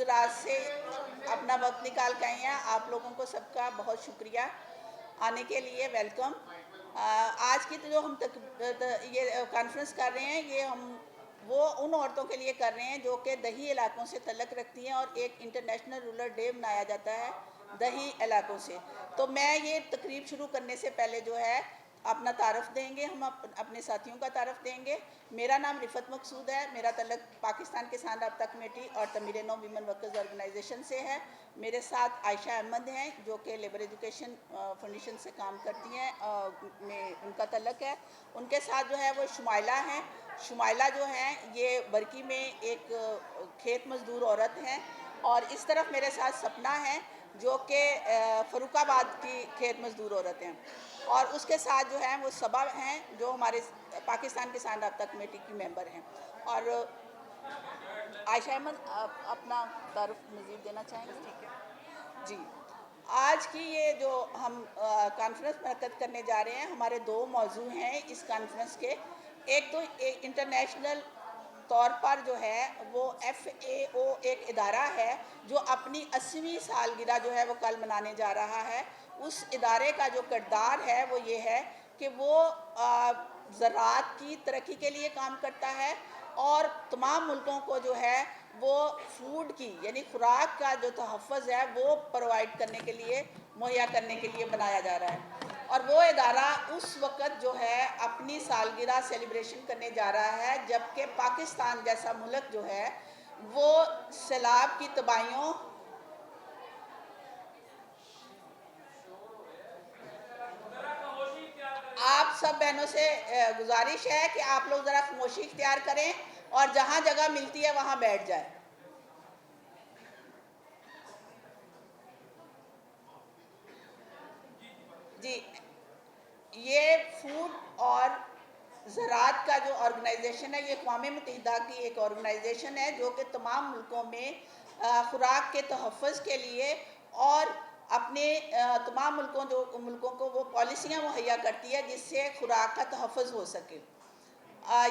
दराज से अपना वक्त निकाल के आई हैं। आप लोगों को सबका बहुत शुक्रिया आने के लिए, वेलकम। आज की तो जो हम ये कॉन्फ्रेंस कर रहे हैं, ये हम वो उन औरतों के लिए कर रहे हैं जो कि दही इलाकों से तल्लक रखती हैं, और एक इंटरनेशनल रूरल डे मनाया जाता है दही इलाकों से। तो मैं ये तकरीब शुरू करने से पहले जो है अपना तारफ़ देंगे, हम अपने साथियों का तारफ़ देंगे। मेरा नाम रिफ़त मकसूद है, मेरा तल्लक पाकिस्तान किसान राब्ता कमेटी और तमीर नौ वीमन वर्कर्स ऑर्गेनाइजेशन से है। मेरे साथ आयशा अहमद हैं जो कि लेबर एजुकेशन फाउंडेशन से काम करती हैं, में उनका तल्लक है। उनके साथ जो है वो शुमाइला हैं। शुमाइला जो हैं ये बरकी में एक खेत मज़दूर औरत हैं, और इस तरफ मेरे साथ सपना है जो कि फ़रुखाबाद की खेत मज़दूर औरत हैं, और उसके साथ जो है वो सबा हैं जो हमारे पाकिस्तान किसान राब्ता कमेटी की मेंबर हैं। और आयशा अहमद, आप अपना तारुफ मज़ीद देना चाहेंगे? ठीक है जी। आज की ये जो हम कॉन्फ्रेंस मुनक़्क़द करने जा रहे हैं, हमारे दो मौजू हैं इस कॉन्फ्रेंस के। एक तो एक इंटरनेशनल तौर पर जो है वो FAO एक इदारा है जो अपनी 80वीं सालगिरह जो है वो कल मनाने जा रहा है। उस इदारे का जो किरदार है वो ये है कि वो ज़राअत की तरक्की के लिए काम करता है, और तमाम मुल्कों को जो है वो फूड की यानी खुराक का जो तहफ़्फ़ुज़ है वो प्रोवाइड करने के लिए, मुहैया करने के लिए बनाया जा रहा है। और वो इदारा उस वक़्त जो है अपनी सालगिरह सेलिब्रेशन करने जा रहा है, जबकि पाकिस्तान जैसा मुल्क जो है वो सैलाब की तबाहियों आप सब बहनों से गुजारिश है कि आप लोग ज़रा खामोशी इख्तियार करें और जहाँ जगह मिलती है वहाँ बैठ जाए। जी, ये फूड और ज़राअत का जो ऑर्गेनाइजेशन है, ये अक़वाम मुत्तहिदा की एक ऑर्गेनाइजेशन है जो कि तमाम मुल्कों में खुराक के तहफ़्फ़ुज़ के लिए और अपने तमाम मुल्कों को वो पॉलिसियाँ मुहैया करती है जिससे खुराक का तहफ़्फ़ुज़ हो सके।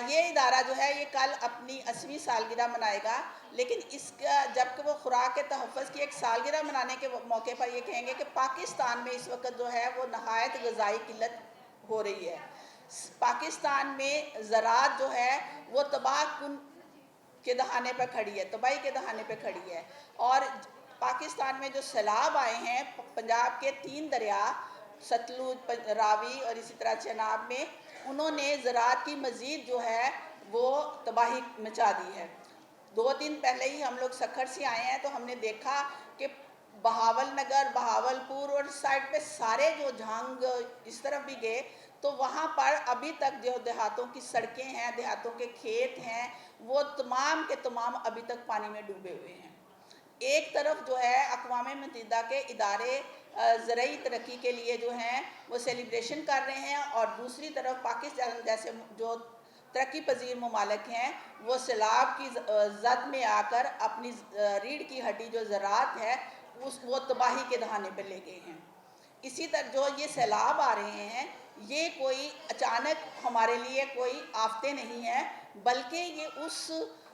ये इदारा जो है ये कल अपनी 80वीं सालगिरह मनाएगा, लेकिन इसका जबकि वो खुराक के तहफ़्फ़ुज़ की एक सालगिरह मनाने के मौके पर ये कहेंगे कि पाकिस्तान में इस वक्त जो है वो नहायत ग़िज़ाई किल्लत हो रही है। पाकिस्तान में ज़राअत जो है वो तबाहकुन के दहाने पर खड़ी है, तबाही के दहाने पर खड़ी है। और पाकिस्तान में जो सैलाब आए हैं, पंजाब के 3 दरिया सतलुज, रावी और इसी तरह चेनाब में, उन्होंने ज़राअत की मज़ीद जो है वो तबाही मचा दी है। 2 दिन पहले ही हम लोग सखर से आए हैं, तो हमने देखा कि बहावल नगर, बहावलपुर और साइड पे सारे जो झांग इस तरफ भी गए, तो वहाँ पर अभी तक जो देहातों की सड़कें हैं, देहातों के खेत हैं, वो तमाम के तमाम अभी तक पानी में डूबे हुए हैं। एक तरफ जो है अक़वाम मुत्तहिदा के इदारे ज़रई तरक्की के लिए जो हैं वो सेलिब्रेशन कर रहे हैं, और दूसरी तरफ पाकिस्तान जैसे जो तरक्की पजीर ममालिक हैं वो सैलाब की ज़द में आकर अपनी रीढ़ की हड्डी जो ज़राअत है वो तबाही के दहाने पर ले गए हैं। इसी तरह जो ये सैलाब आ रहे हैं, ये कोई अचानक हमारे लिए कोई आफ़तें नहीं हैं, बल्कि ये उस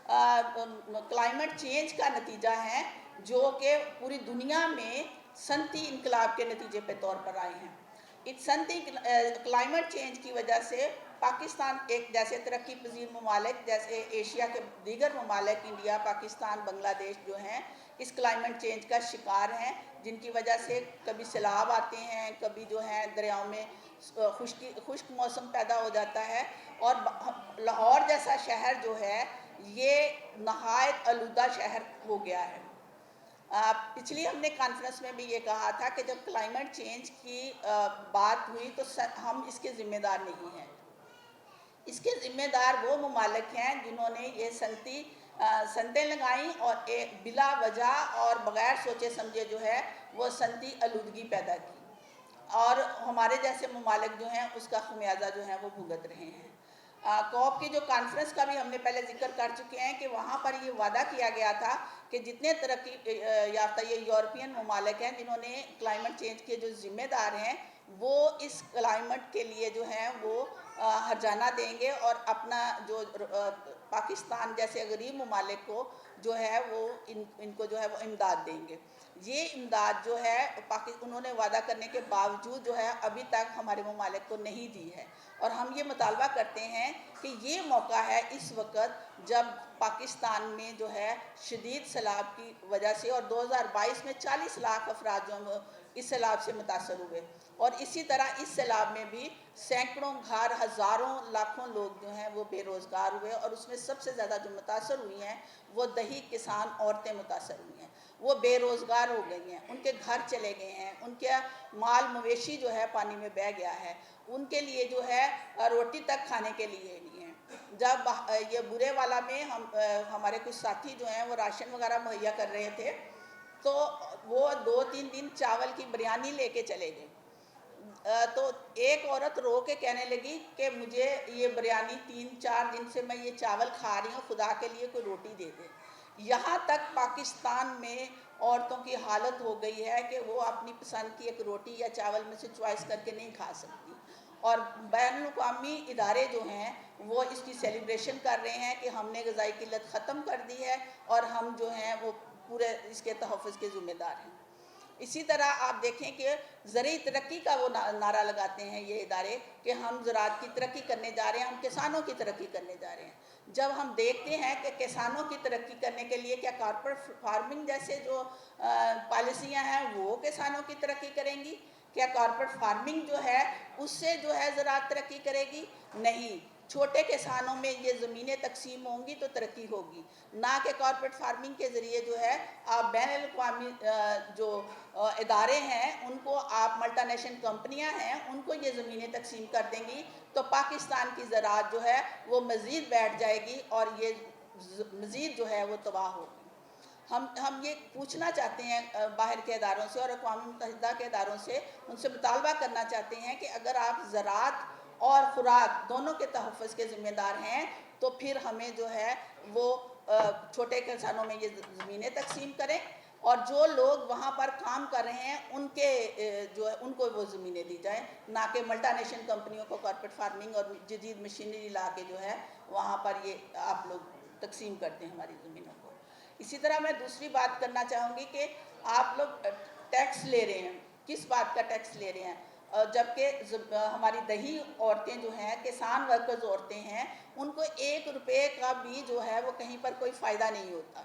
क्लाइमेट चेंज का नतीजा है जो कि पूरी दुनिया में सनती इनकलाब के नतीजे के तौर पर आए हैं। इस सनती क्लाइमेट चेंज की वजह से पाकिस्तान एक जैसे तरक्की पजीर ममालिक जैसे एशिया के दीगर ममालिक इंडिया, पाकिस्तान, बांग्लादेश जो हैं इस क्लाइमेट चेंज का शिकार हैं, जिनकी वजह से कभी सैलाब आते हैं, कभी जो है दरियाओं में खुश्क मौसम पैदा हो जाता है। और लाहौर जैसा शहर जो है ये नहायत आलूदा शहर हो गया है। पिछली हमने कॉन्फ्रेंस में भी ये कहा था कि जब क्लाइमेट चेंज की बात हुई तो हम इसके ज़िम्मेदार नहीं हैं। इसके ज़िम्मेदार वो ममालिक हैं जिन्होंने ये सनतें लगाई और बिला वजह और बग़ैर सोचे समझे जो है वो सनती आलूदगी पैदा की, और हमारे जैसे ममालिक जो हैं उसका ख़मियाज़ा जो है वो भुगत रहे हैं। कॉप की जो कॉन्फ्रेंस का भी हमने पहले जिक्र कर चुके हैं कि वहाँ पर ये वादा किया गया था कि जितने तरक्की याफ्ता ये यूरोपियन ममालिक हैं जिन्होंने क्लाइमेट चेंज के जो ज़िम्मेदार हैं वो इस क्लाइमेट के लिए जो हैं वो हर्जाना देंगे, और अपना जो पाकिस्तान जैसे गरीब ममालिक को جو ہے وہ ان کو جو ہے وہ امداد دیں گے۔ یہ امداد جو ہے انہوں نے وعدہ کرنے کے باوجود جو ہے ابھی تک ہمارے ممالک کو نہیں دی ہے، اور ہم یہ مطالبہ کرتے ہیں کہ یہ موقع ہے اس وقت جب پاکستان میں جو ہے شدید سیلاب کی وجہ سے، اور 2022 میں 40 لاکھ افراد جو اس سیلاب سے متاثر ہوئے، اور اسی طرح اس سیلاب میں بھی سینکڑوں گھر، ہزاروں لاکھوں لوگ جو ہیں وہ بے روزگار ہوئے، اور اس میں سب سے زیادہ جو متاثر ہوئی ہیں وہ دیہی کسان عورتیں متاثر ہوئی ہیں۔ وہ بے روزگار ہو گئی ہیں، ان کے گھر چلے گئے ہیں، ان کے مال مویشی جو ہے پانی میں بہہ گیا ہے، ان کے لیے جو ہے روٹی تک کھانے کے لیے نہیں ہے۔ جب یہ برے والا میں ہمارے کچھ ساتھی جو ہیں وہ راشن وغیرہ مہیا کر رہے تھے، تو وہ 2-3 دن چاول کی بریانی لے کے چلے گئے، تو ایک عورت رو کے کہنے لگی کہ مجھے یہ بریانی 3-4 دن سے میں یہ چاول کھا رہی ہوں، خدا کے لیے کوئی روٹی دے دے۔ یہاں تک پاکستان میں عورتوں کی حالت ہو گئی ہے کہ وہ اپنی پسند کی ایک روٹی یا چاول میں سے چوائس کر کے نہیں کھا سکتی، اور بین الاقوامی ادارے جو ہیں وہ اس کی سیلیبریشن کر رہے ہیں کہ ہم نے غذائی قلت ختم کر دی ہے، اور ہم جو ہیں وہ پورے اس کے تحفظ کے ذمہ دار ہیں۔ اسی طرح آپ دیکھیں کہ زرعی ترقی کا وہ نعرہ لگاتے ہیں یہ ادارے کہ ہم زراعت کی ترقی کرنے جا رہے ہیں، ہم کسانوں کی ترقی کرنے جا رہے ہیں۔ جب ہم دیکھتے ہیں کہ کسانوں کی ترقی کرنے کے لیے کیا کارپوریٹ فارمنگ جیسے جو پالیسیاں ہیں وہ کسانوں کی ترقی کریں گی؟ کیا کارپوریٹ فارمنگ جو ہے اس سے جو ہے زراعت ترقی کرے گی؟ نہیں۔ چھوٹے کسانوں میں یہ زمینیں تقسیم ہوں گی تو ترقی ہوگی، نہ کہ کارپوریٹ فارمنگ کے ذریعے جو ہے آپ بین الاقوامی جو ادارے ہیں ان کو، آپ ملٹا نیشنل کمپنیاں ہیں ان کو یہ زمینیں تقسیم کر دیں گی، تو پاکستان کی زراعت جو ہے وہ مزید بیٹھ جائے گی، اور یہ مزید جو ہے وہ تباہ ہوگی۔ ہم یہ پوچھنا چاہتے ہیں باہر کے اداروں سے اور اقوام متحدہ کے اداروں سے، ان سے مطالبہ کرنا چاہتے ہیں کہ اگر آپ زراعت اور خوراک دونوں کے تحفظ کے ذمہ دار ہیں تو پھر ہمیں جو ہے وہ چھوٹے کسانوں میں یہ زمینیں تقسیم کریں، اور جو لوگ وہاں پر کام کر رہے ہیں ان کے جو ہے ان کو وہ زمینیں دی جائیں، نہ کہ ملٹا نیشنل کمپنیوں کو کارپوریٹ فارمنگ اور جدید مشینری لا کے جو ہے وہاں پر یہ آپ لوگ تقسیم کرتے ہیں ہماری زمینوں کو۔ اسی طرح میں دوسری بات کرنا چاہوں گی کہ آپ لوگ ٹیکس لے رہے ہیں، کس بات کا ٹیکس لے رہے ہیں؟ جبکہ ہماری دیہی عورتیں جو ہیں، کسان ورکرز عورتیں ہیں، ان کو 1 روپے کا بھی جو ہے وہ کہیں پر کوئی فائدہ نہیں ہوتا۔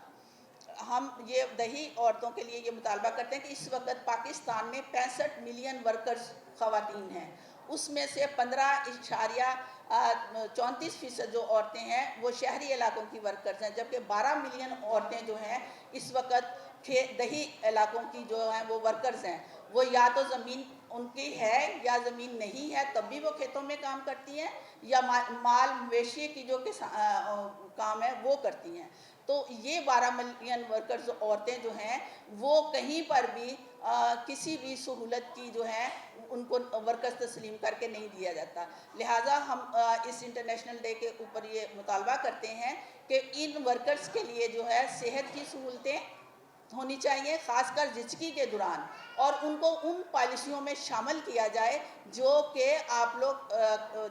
ہم یہ دیہی عورتوں کے لیے یہ مطالبہ کرتے ہیں کہ اس وقت پاکستان میں 65 ملین ورکرز خواتین ہیں، اس میں سے 15.34% جو عورتیں ہیں وہ شہری علاقوں کی ورکرز ہیں، جبکہ 12 ملین عورتیں جو ہیں اس وقت دیہی علاقوں کی جو ہیں وہ ورکرز ہیں۔ وہ یا تو زمین ان کی ہے یا زمین نہیں ہے تب بھی وہ کھیتوں میں کام کرتی ہیں، یا مال مویشی کی جو کام ہے وہ کرتی ہیں۔ تو یہ 12 ملین ورکرز عورتیں جو ہیں وہ کہیں پر بھی کسی بھی سہولت کی جو ہے ان کو ورکرز تسلیم کر کے نہیں دیا جاتا۔ لہٰذا ہم اس انٹرنیشنل ڈے کے اوپر یہ مطالبہ کرتے ہیں کہ ان ورکرز کے لیے جو ہے صحت کی سہولتیں ہونی چاہیے، خاص کر زچگی کے دوران، اور ان کو ان پالیسیوں میں شامل کیا جائے جو کہ آپ لوگ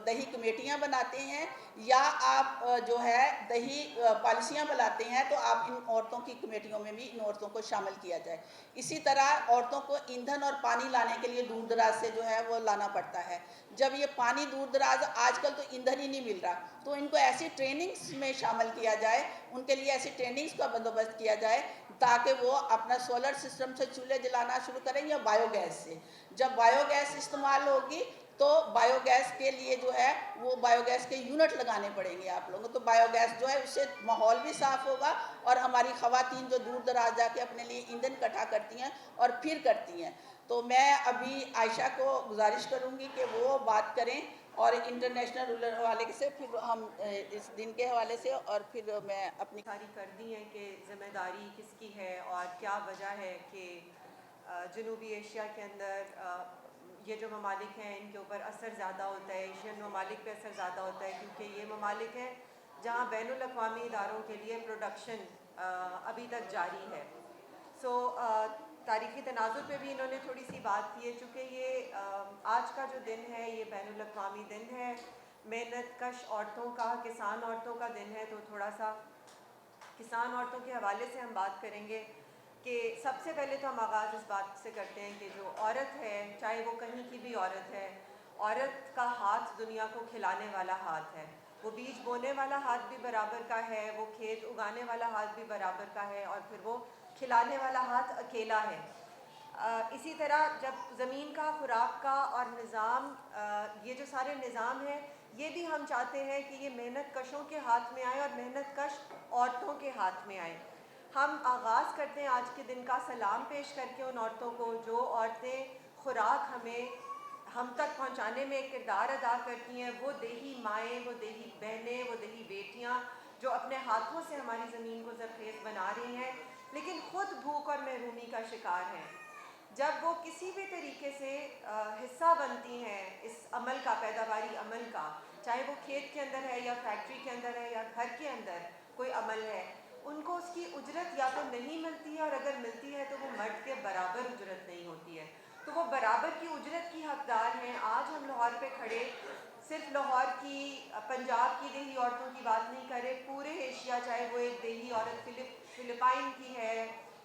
دیہی کمیٹیاں بناتے ہیں، یا آپ جو ہے دیہی پالیسیاں بناتے ہیں تو آپ ان عورتوں کی کمیٹیوں میں بھی ان عورتوں کو شامل کیا جائے۔ اسی طرح عورتوں کو ایندھن اور پانی لانے کے لیے دور دراز سے جو ہے وہ لانا پڑتا ہے۔ جب یہ پانی دور دراز، آج کل تو ایندھن ہی نہیں مل رہا، تو ان کو ایسی ٹریننگز میں شامل کیا جائے، ان کے لیے ایسی ٹریننگز کا بندوبست کیا جائے تاکہ وہ اپنا سولر سسٹم سے چولہے جلانا شروع کریں یا بایو گیس سے۔ جب بایو گیس استعمال ہوگی تو بایو گیس کے لیے جو ہے وہ بایو گیس کے یونٹ لگانے پڑیں گے آپ لوگوں کو، تو بایو گیس جو ہے اس سے ماحول بھی صاف ہوگا، اور ہماری خواتین جو دور دراز جا کے اپنے لیے ایندھن اکٹھا کرتی ہیں اور پھر کرتی ہیں۔ تو میں ابھی عائشہ کو گزارش کروں گی کہ وہ بات کریں، اور انٹرنیشنل رولر حوالے سے پھر ہم اس دن کے حوالے سے، اور پھر میں اپنی ساری کر دی ہیں کہ ذمہ داری کس کی ہے اور کیا وجہ ہے کہ جنوبی ایشیا کے اندر یہ جو ممالک ہیں ان کے اوپر اثر زیادہ ہوتا ہے، ایشین ممالک پہ اثر زیادہ ہوتا ہے، کیونکہ یہ ممالک ہیں جہاں بین الاقوامی اداروں کے لیے پروڈکشن ابھی تک جاری ہے۔ تاریخی تناظر پہ بھی انہوں نے تھوڑی سی بات کی ہے، چونکہ یہ آج کا جو دن ہے یہ بین الاقوامی دن ہے، محنت کش عورتوں کا، کسان عورتوں کا دن ہے، تو تھوڑا سا किसान औरतों के हवाले से हम बात करेंगे कि सबसे पहले तो हम आगाज़ इस बात से करते हैं कि जो औरत है, चाहे वो कहीं की भी औरत है, औरत का हाथ दुनिया को खिलाने वाला हाथ है। वो बीज बोने वाला हाथ भी बराबर का है, वो खेत उगाने वाला हाथ भी बराबर का है, और फिर वो खिलाने वाला हाथ अकेला है। इसी तरह जब ज़मीन का, खुराक का और निज़ाम, ये जो सारे निज़ाम हैं, ये भी हम चाहते हैं कि ये मेहनत कशों के हाथ में आए और मेहनत कश औरतों के हाथ में आए। हम आगाज़ करते हैं आज के दिन का सलाम पेश करके उन औरतों को जो औरतें खुराक हम तक पहुंचाने में एक किरदार अदा करती हैं। वो देही माएँ, वो देही बहनें, वो देही बेटियां जो अपने हाथों से हमारी ज़मीन को ज़रख़ेज़ बना रही हैं, लेकिन ख़ुद भूख और महरूमी का शिकार हैं। जब वो किसी भी तरीके से हिस्सा बनती हैं इस अमल का, पैदावारी अमल का, चाहे वो खेत के अंदर है या फैक्ट्री के अंदर है या घर के अंदर कोई अमल है, उनको उसकी उजरत या तो नहीं मिलती है, और अगर मिलती है तो वो मर्द के बराबर उजरत नहीं होती है। तो वो बराबर की उजरत की हकदार हैं। आज हम लाहौर पे खड़े सिर्फ लाहौर की, पंजाब की देही औरतों की बात नहीं कर रहे, पूरे एशिया, चाहे वो एक देही औरत फिलिपाइन की है,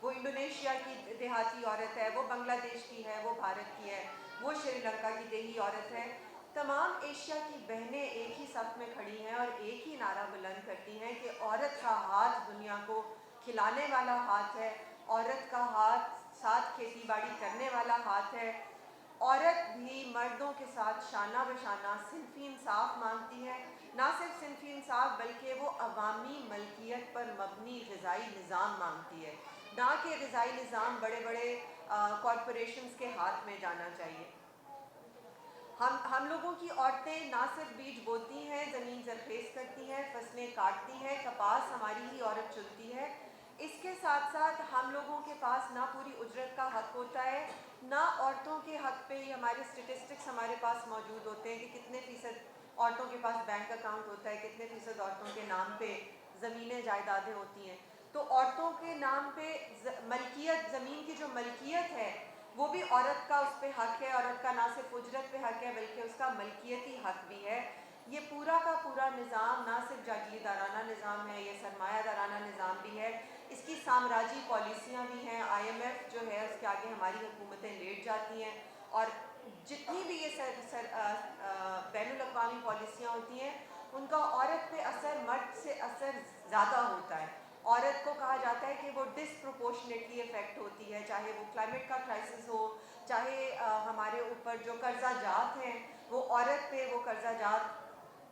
वो इंडोनेशिया की देहाती औरत है, वो बांग्लादेश की है, वो भारत की है, वो श्रीलंका की देही औरत है, तमाम एशिया की बहनें एक ही सफ़ में खड़ी हैं और एक ही नारा बुलंद करती हैं कि औरत का हाथ दुनिया को खिलाने वाला हाथ है, औरत का हाथ साथ खेती बाड़ी करने वाला हाथ है। औरत भी मर्दों के साथ शाना बशाना सिनफी इंसाफ मांगती है। ना सिर्फ सिनफी इंसाफ, बल्कि वो अवामी मलकियत पर मबनी ग़िज़ाई निज़ाम मांगती है, ना कि ग़िज़ाई निज़ाम बड़े बड़े कॉरपोरेशंस के हाथ में जाना चाहिए। हम लोगों की औरतें ना सिर्फ बीज बोती हैं, ज़मीन ज़रख़ेज़ करती हैं, फसलें काटती हैं, कपास हमारी ही औरत चुनती है। इसके साथ साथ हम लोगों के पास ना पूरी उजरत का हक़ होता है, ना औरतों के हक़ पे हमारे स्टेटिस्टिक्स हमारे पास मौजूद होते हैं कि कितने फ़ीसद औरतों के पास बैंक अकाउंट होता है, कितने फ़ीसद औरतों के नाम पे ज़मीनें जायदादें होती हैं। तो औरतों के नाम पे मलकियत, ज़मीन की जो मलकियत है, वो भी औरत का उस पर हक़ है। औरत का ना सिर्फ उजरत पे हक़ है, बल्कि उसका मलकियती हक़ भी है। ये पूरा का पूरा निज़ाम ना सिर्फ जागीरदाराना निज़ाम है, ये सरमायादाराना निज़ाम भी है, इसकी साम्राज्य पॉलिसियाँ भी हैं। IMF जो है उसके आगे हमारी हुकूमतें लेट जाती हैं, और जितनी भी ये बैनुल-अक़वामी पॉलिसियाँ होती हैं, उनका औरत पे असर मर्द से असर ज़्यादा होता है। औरत को कहा जाता है कि वो डिसप्रोपोर्शनेटली इफ़ेक्ट होती है, चाहे वो क्लाइमेट का क्राइसिस हो, चाहे हमारे ऊपर जो कर्जा जात हैं, वो औरत पे वो कर्जा जात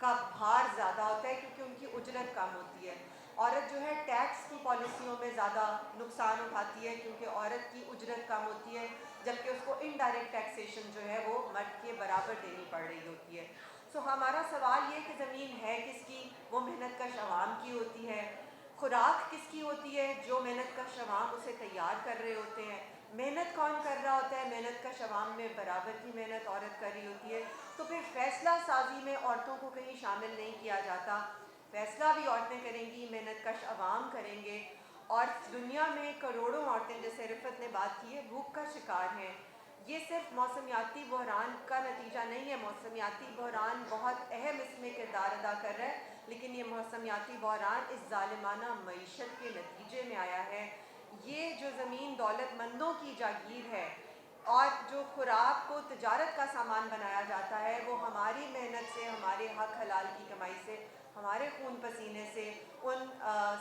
का भार ज़्यादा होता है, क्योंकि उनकी उजरत कम होती है। औरत जो है टैक्स की पॉलिसियों में ज़्यादा नुकसान उठाती है, क्योंकि औरत की उजरत कम होती है, जबकि उसको इनडायरेक्ट टैक्सेशन जो है वो मर्द के बराबर देनी पड़ रही होती है। सो हमारा सवाल ये कि ज़मीन है किसकी? वो मेहनत कश अवाम की होती है। खुराक किसकी होती है? जो मेहनत कश अवाम उसे तैयार कर रहे होते हैं। मेहनत कौन कर रहा होता है? मेहनत कश अवाम में बराबर की मेहनत औरत कर रही होती है। तो फिर फ़ैसला साजी में औरतों को कहीं शामिल नहीं किया जाता। फ़ैसला भी औरतें करेंगी, मेहनत कश अवाम करेंगे, और दुनिया में करोड़ों औरतें, जैसे रिफ़त ने बात की है, भूख का शिकार हैं। ये सिर्फ मौसमियाती बहरान का नतीजा नहीं है। मौसमियाती बहरान बहुत अहम इसमें किरदार अदा कर रहा है, लेकिन ये मौसमियाती बहरान इस ज़ालिमाना मईशत के नतीजे में आया है। ये जो ज़मीन दौलतमंदों की जागीर है, और जो खुराक को तिजारत का सामान बनाया जाता है, वो हमारी मेहनत से, हमारे हक हलाल की कमाई से, हमारे खून पसीने से उन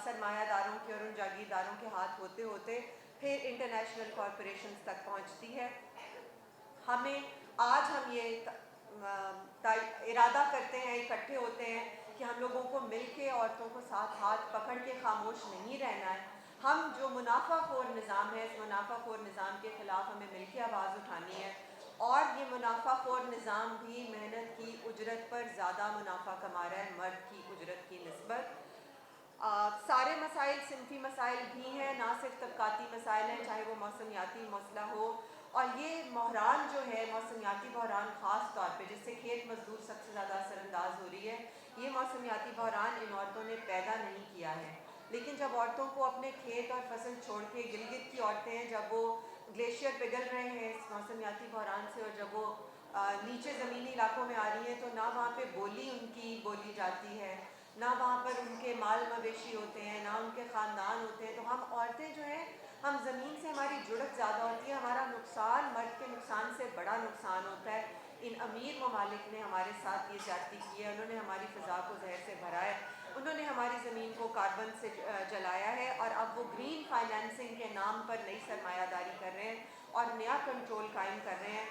सरमायादारों के और उन जागीरदारों के हाथ होते होते फिर इंटरनेशनल कॉरपोरेशंस तक पहुंचती है। हमें आज हम ये इरादा करते हैं, इकट्ठे होते हैं कि हम लोगों को मिलके औरतों को साथ हाथ पकड़ के खामोश नहीं रहना है। हम जो मुनाफाखोर निज़ाम है, इस मुनाफाखोर निज़ाम के ख़िलाफ़ हमें मिलके आवाज़ उठानी है, और ये मुनाफाखोर निज़ाम भी मेहनत की उजरत पर ज़्यादा मुनाफा कमा रहा है मर्द की उजरत की निस्बत। सारे मसाइल सिनफी मसाइल भी हैं, ना सिर्फ तबकाती मसाइल हैं, चाहे वो मौसमियाती मसला हो। और ये बहरान जो है, मौसमियाती बहरान ख़ास तौर पे, जिससे खेत मजदूर सबसे ज़्यादा असरअंदाज हो रही है, ये मौसमियाती बहरान इन औरतों ने पैदा नहीं किया है। लेकिन जब औरतों को अपने खेत और फसल छोड़ के, गिलगित की औरतें हैं, जब वो ग्लेशियर पिघल रहे हैं इस मौसमियाती बहरान से, और जब वो नीचे ज़मीनी इलाकों में आ रही हैं, तो ना वहाँ पे बोली उनकी बोली जाती है, ना वहाँ पर उनके माल मवेशी होते हैं, ना उनके ख़ानदान होते हैं। तो हम औरतें जो हैं, हम ज़मीन से हमारी जुड़त ज़्यादा होती है, हमारा नुकसान मर्द के नुकसान से बड़ा नुकसान होता है। इन अमीर ममालिक ने हमारे साथ ये ज्यादती की है, उन्होंने हमारी फ़ज़ा को जहर से भरा है, उन्होंने हमारी ज़मीन को कार्बन से जलाया है, और अब वो ग्रीन फाइनेंसिंग के नाम पर नई सरमायादारी कर रहे हैं और नया कंट्रोल कायम कर रहे हैं।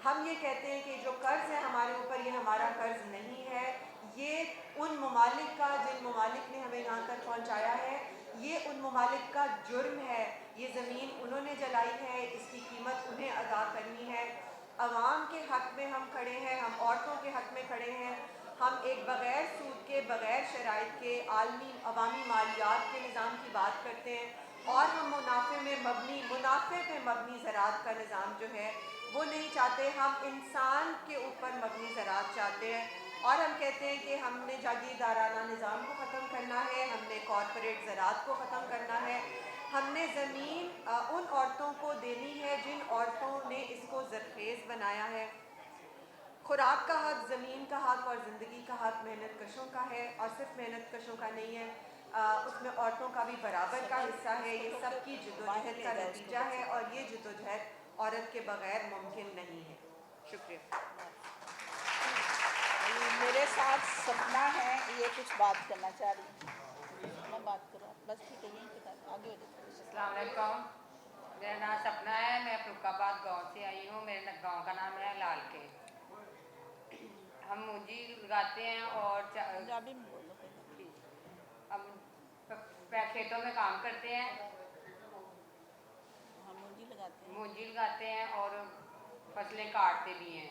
हम ये कहते हैं कि जो कर्ज़ है हमारे ऊपर, ये हमारा कर्ज़ नहीं है, ये उन ममालिक का, जिन ममालिक ने हमें यहाँ तक पहुँचाया है, ये उन ममालिक का जुर्म है। ये ज़मीन उन्होंने जलाई है, इसकी कीमत उन्हें अदा करनी है। अवाम के हक़ में हम खड़े हैं, हम औरतों के हक़ में खड़े हैं। हम एक बग़ैर सूद के, बग़ैर शराइत के आलमी अवामी मालियात के निज़ाम की बात करते हैं, और हम मुनाफे पे मबनी ज़राअत का निज़ाम जो है वो नहीं चाहते। हम इंसान के ऊपर मबनी ज़राअत चाहते हैं, और हम कहते हैं कि हमने जागीरदाराना निज़ाम को ख़त्म करना है, हमने कॉरपोरेट ज़राअत को ख़त्म करना है, हमने ज़मीन उन औरतों को देनी है जिन औरतों ने इसको ज़रखेज़ बनाया है। खुराक का हक़, ज़मीन का हक़ और ज़िंदगी का हक़ मेहनत कशों का है, और सिर्फ मेहनत कशों का नहीं है, उसमें औरतों का भी बराबर का हिस्सा है। ये सबकी जद्दोजहद का नतीजा है, और ये जद्दोजहद औरत के बग़ैर मुमकिन नहीं है। शुक्रिया। मेरे साथ सपना है, ये कुछ बात करना चाह रही हूँ। मैं बात करूँ बस, ठीक है, यहीं पे आगे हो जाए। अस्सलाम वालेकुम, मेरा नाम सपना है, मैं फरुखाबाद गांव से आई हूँ। मेरे गांव का नाम है लाल के। हम मूंजी लगाते हैं और पंजाबी में बोलो। हम खेतों में काम करते हैं, हम मूंजी लगाते हैं और फसलें काटते भी हैं,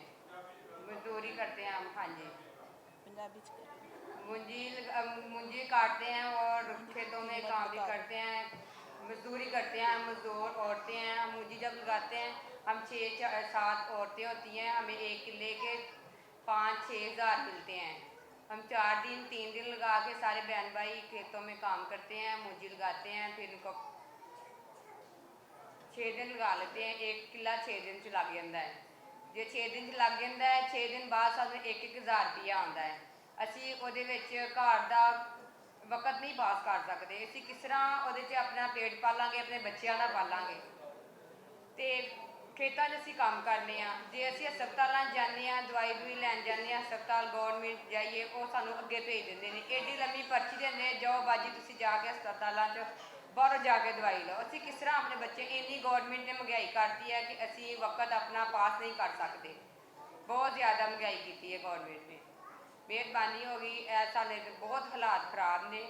मजदूरी करते हैं हम। हाँ जी, पंजाबी मूंजी काटते हैं और खेतों में काम भी करते हैं, मजदूरी करते हैं। हम मजदूर औरतें हैं। हम मूंजी जब लगाते हैं, हम 6-7 औरतें होती हैं, हमें 1 किले के 5-6 हज़ार मिलते हैं। हम 3 दिन लगा के सारे बहन भाई खेतों में काम करते हैं, मूंजी लगाते हैं, फिर उनको 6 दिन लगा लेते हैं। 1 किला 6 दिन च लग जाता है। जे 6 दिन च लग जाता है, 6 दिन बाद सानूं 1-1 हज़ार रुपया आता है। ਅਸੀਂ ਉਹਦੇ ਵਿੱਚ ਘਰ ਦਾ ਵਕਤ ਨਹੀਂ ਪਾਸ ਕਰ ਸਕਦੇ। ਅਸੀਂ ਕਿਸ ਤਰ੍ਹਾਂ ਉਹਦੇ 'ਚ ਆਪਣਾ ਪੇਟ ਪਾਲਾਂਗੇ, ਆਪਣੇ ਬੱਚਿਆਂ ਦਾ ਪਾਲਾਂਗੇ। ਤੇ ਖੇਤਾਂ 'ਚ ਅਸੀਂ ਕੰਮ ਕਰਨੇ ਆ। ਜੇ ਅਸੀਂ ਹਸਪਤਾਲਾਂ ਜਾਂਦੇ ਆ, ਦਵਾਈ ਲੈਣ ਜਾਂਦੇ ਆ, ਹਸਪਤਾਲ ਗੌਰਮੈਂਟ ਜਾਈਏ, ਉਹ ਸਾਨੂੰ ਅੱਗੇ ਭੇਜ ਦਿੰਦੇ ਨੇ, ਏਡੀ ਲੰਮੀ ਪਰਚੀ ਦਿੰਦੇ, ਜਾਓ ਬਾਜੀ ਤੁਸੀਂ ਜਾ ਕੇ ਹਸਪਤਾਲਾਂ 'ਚ ਬਾਹਰੋਂ ਜਾ ਕੇ ਦਵਾਈ ਲਓ। ਅਸੀਂ ਕਿਸ ਤਰ੍ਹਾਂ ਆਪਣੇ ਬੱਚੇ, ਇੰਨੀ ਗੌਰਮੈਂਟ ਨੇ ਮਹਿੰਗਾਈ ਕਰਤੀ ਹੈ ਕਿ ਅਸੀਂ ਵਕਤ ਆਪਣਾ ਪਾਸ ਨਹੀਂ ਕਰ ਸਕਦੇ। ਬਹੁਤ ਜ਼ਿਆਦਾ ਮਹਿੰਗਾਈ ਕੀਤੀ ਹੈ ਗੌਰਮੈਂਟ ਨੇ। ਮਿਹਰਬਾਨੀ ਹੋ ਗਈ। ਸਾਡੇ ਬਹੁਤ ਹਾਲਾਤ ਖਰਾਬ ਨੇ।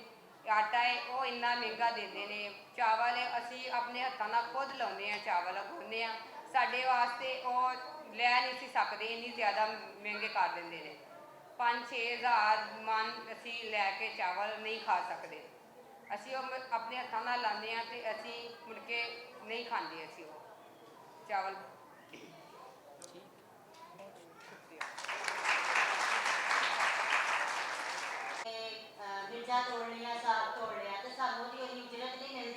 ਆਟਾ ਹੈ ਉਹ ਇੰਨਾ ਮਹਿੰਗਾ ਦਿੰਦੇ ਨੇ। ਚਾਵਲ ਅਸੀਂ ਆਪਣੇ ਹੱਥਾਂ ਨਾਲ ਖੁਦ ਲਾਉਂਦੇ ਹਾਂ, ਚਾਵਲ ਉਗਾਉਂਦੇ ਹਾਂ। ਸਾਡੇ ਵਾਸਤੇ ਉਹ ਲੈ ਨਹੀਂ ਸੀ ਸਕਦੇ, ਇੰਨੀ ਜ਼ਿਆਦਾ ਮਹਿੰਗੇ ਕਰ ਦਿੰਦੇ ਨੇ। 5-6 ਹਜ਼ਾਰ ਮਣ ਅਸੀਂ ਲੈ ਕੇ ਚਾਵਲ ਨਹੀਂ ਖਾ ਸਕਦੇ। ਅਸੀਂ ਉਹ ਆਪਣੇ ਹੱਥਾਂ ਨਾਲ ਲਾਉਂਦੇ ਹਾਂ, ਅਤੇ ਅਸੀਂ ਮੁੜ ਕੇ ਨਹੀਂ ਖਾਂਦੇ ਅਸੀਂ ਉਹ ਚਾਵਲ। ਮਿਰਚਾਂ ਤੋੜ ਲਈਆਂ, ਸਾਗ ਤੋੜ ਲਿਆ, ਤੇ ਸਾਨੂੰ ਉਹਦੀ ਉਜਰਤ ਨਹੀਂ ਮਿਲਦੀ।